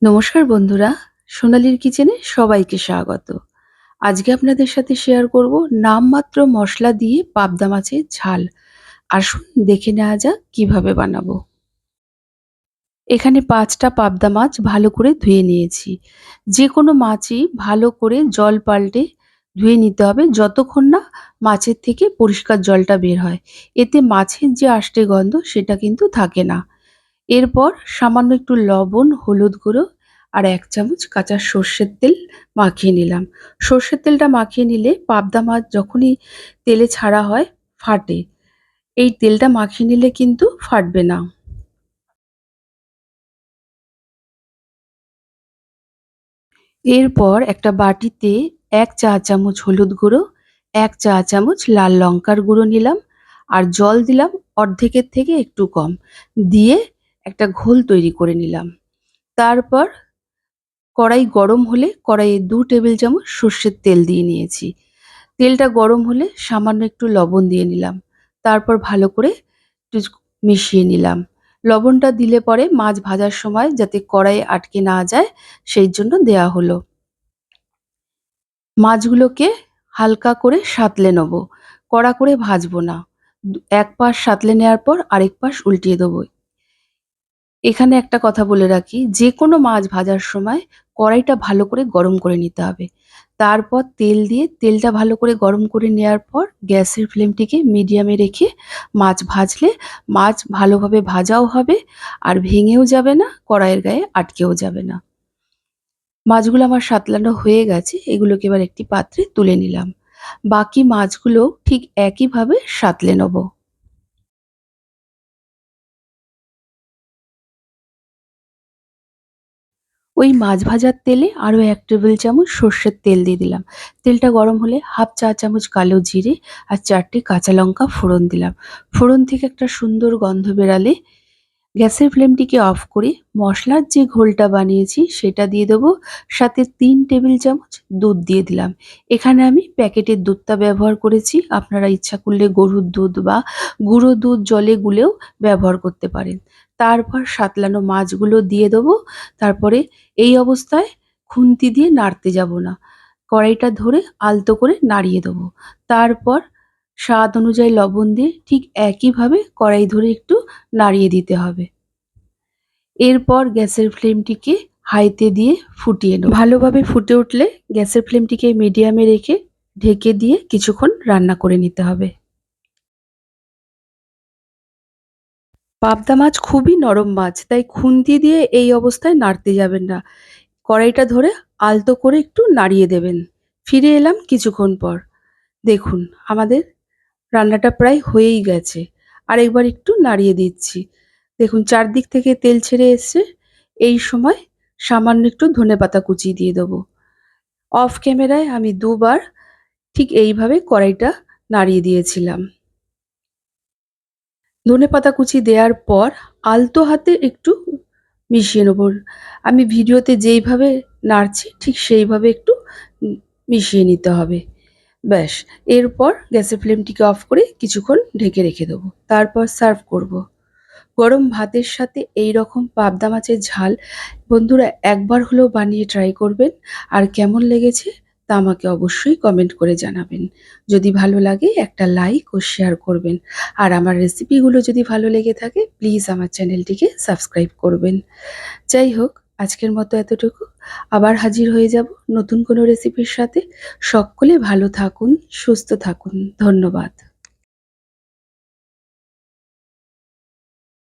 নমস্কার বন্ধুরা, সোনালীর কিচেনে সবাইকে স্বাগত। আজকে আপনাদের সাথে শেয়ার করব নামমাত্র মশলা দিয়ে পাবদা মাছের ঝাল। আসুন দেখে নেওয়া যাক কিভাবে বানাবো। এখানে ৫টা পাবদা মাছ ভালো করে ধুয়ে নিয়েছি। যে কোনো মাছই ভালো করে জল পাল্টে ধুয়ে নিতে হবে যতক্ষণ না মাছের থেকে পরিষ্কার জলটা বের হয়। এতে মাছের যে আষ্টে গন্ধ সেটা কিন্তু থাকে না। এরপর সামান্য একটু লবণ, হলুদ গুঁড়ো আর ১ চামচ কাঁচা সর্ষের তেল মাখিয়ে নিলাম। সর্ষের তেলটা মাখিয়ে নিলে পাবদা মাছ যখনই তেলে ছাড়া হয় ফাটে। এই তেলটা মাখিয়ে নিলে কিন্তু ফাটবে না। এরপর একটা বাটিতে ১ চা চামচ হলুদ গুঁড়ো, ১ চা চামচ লাল লঙ্কার গুঁড়ো নিলাম আর জল দিলাম অর্ধেকের থেকে একটু কম। দিয়ে একটা ঘোল তৈরি করে নিলাম। তারপর কড়াই গরম হলে কড়াইয়ে ২ টেবিল চামচ সর্ষের তেল দিয়ে নিয়েছি। তেলটা গরম হলে সামান্য একটু লবণ দিয়ে নিলাম। তারপর ভালো করে একটু মিশিয়ে নিলাম। লবণটা দিলে পরে মাছ ভাজার সময় যাতে কড়াইয়ে আটকে না যায় সেই জন্য দেয়া হলো। মাছগুলোকে হালকা করে সাঁতলে নেব। কড়া করে ভাজবো না। এক পাশ সাঁতলে নেওয়ার পর আরেক পাশ উল্টিয়ে দেবো। এখানে একটা কথা বলে রাখি, যেকোনো মাছ ভাজার সময় কড়াইটা ভালো করে গরম করে নিতে হবে। তারপর তেল দিয়ে তেলটা ভালো করে গরম করে নেয়ার পর গ্যাসের ফ্লেমটিকে মিডিয়ামে রেখে মাছ ভাজলে মাছ ভালোভাবে ভাজাও হবে আর ভেঙেও যাবে না, কড়াইয়ের গায়ে আটকেও যাবে না। মাছগুলো আমার সাতলানো হয়ে গেছে, এগুলোকে এবার একটি পাত্রে তুলে নিলাম। বাকি মাছগুলো ঠিক একইভাবে সাঁতলে নেব। ওই মাছ ভাজার তেলে আরো ১ টেবিল চামচ সর্ষের তেল দিয়ে দিলাম। তেলটা গরম হলে হাফ চা চামচ কালো জিরে আর ৪ টে কাঁচা লঙ্কা ফোড়ন দিলাম। ফোড়ন থেকে একটা সুন্দর গন্ধ বেরালে গ্যাসের ফ্লেমটিকে অফ করে মশলার যে ঘোলটা বানিয়েছি সেটা দিয়ে দেবো। সাথে ৩ টেবিল চামচ দুধ দিয়ে দিলাম। এখানে আমি প্যাকেটের দুধটা ব্যবহার করেছি। আপনারা ইচ্ছা করলে গরুর দুধ বা গুঁড়ো দুধ জলে গুলেও ব্যবহার করতে পারেন। তারপর সাতলানো মাছগুলো দিয়ে দেবো। তারপরে এই অবস্থায় খুন্তি দিয়ে নাড়তে যাব না। কড়াইটা ধরে আলতো করে নাড়িয়ে দেবো। তারপর স্বাদ অনুযায়ী লবণ দিয়ে ঠিক একইভাবে কড়াই ধরে একটু নাড়িয়ে দিতে হবে। এরপর গ্যাসের ফ্লেমটিকে হাইতে দিয়ে ফুটিয়ে নেব। ভালোভাবে ফুটে উঠলে গ্যাসের ফ্লেমটিকে মিডিয়ামে রেখে ঢেকে দিয়ে কিছুক্ষণ রান্না করে নিতে হবে। পাবদা মাছ খুবই নরম মাছ, তাই খুন্তি দিয়ে এই অবস্থায় নাড়তে যাবেন না। কড়াইটা ধরে আলতো করে একটু নাড়িয়ে দেবেন। ফিরে এলাম কিছুক্ষণ পর। দেখুন আমাদের রান্নাটা প্রায় হয়েই গেছে। আরেকবার একটু নাড়িয়ে দিচ্ছি। দেখুন চারদিক থেকে তেল ছেড়ে এসছে। এই সময় সামান্য একটু ধনেপাতা কুচি দিয়ে দেবো। অফ ক্যামেরায় আমি ২ বার ঠিক এইভাবে কড়াইটা নাড়িয়ে দিয়েছিলাম। ধনেপাতা কুচি দেওয়ার পর আলতো হাতে একটু মিশিয়ে নেব। আমি ভিডিওতে যেইভাবে নাড়ছি ঠিক সেইভাবে একটু মিশিয়ে নিতে হবে। ব্যাস, এরপর গ্যাসের ফ্লেমটিকে অফ করে কিছুক্ষণ ঢেকে রেখে দেবো। তারপর সার্ভ করব। গরম ভাতের সাথে এই রকম পাবদা মাছের ঝাল বন্ধুরা একবার হলেও বানিয়ে ট্রাই করবেন। আর কেমন লেগেছে তা আমাকে অবশ্যই কমেন্ট করে জানাবেন। যদি ভালো লাগে একটা লাইক ও শেয়ার করবেন। আর আমার রেসিপিগুলো যদি ভালো লেগে থাকে প্লিজ আমার চ্যানেলটিকে সাবস্ক্রাইব করবেন। যাই হোক, আজকের মতো এতটুকু। আবার হাজির হয়ে যাব নতুন কোনো রেসিপির সাথে। সকলে ভালো থাকুন, সুস্থ থাকুন। ধন্যবাদ।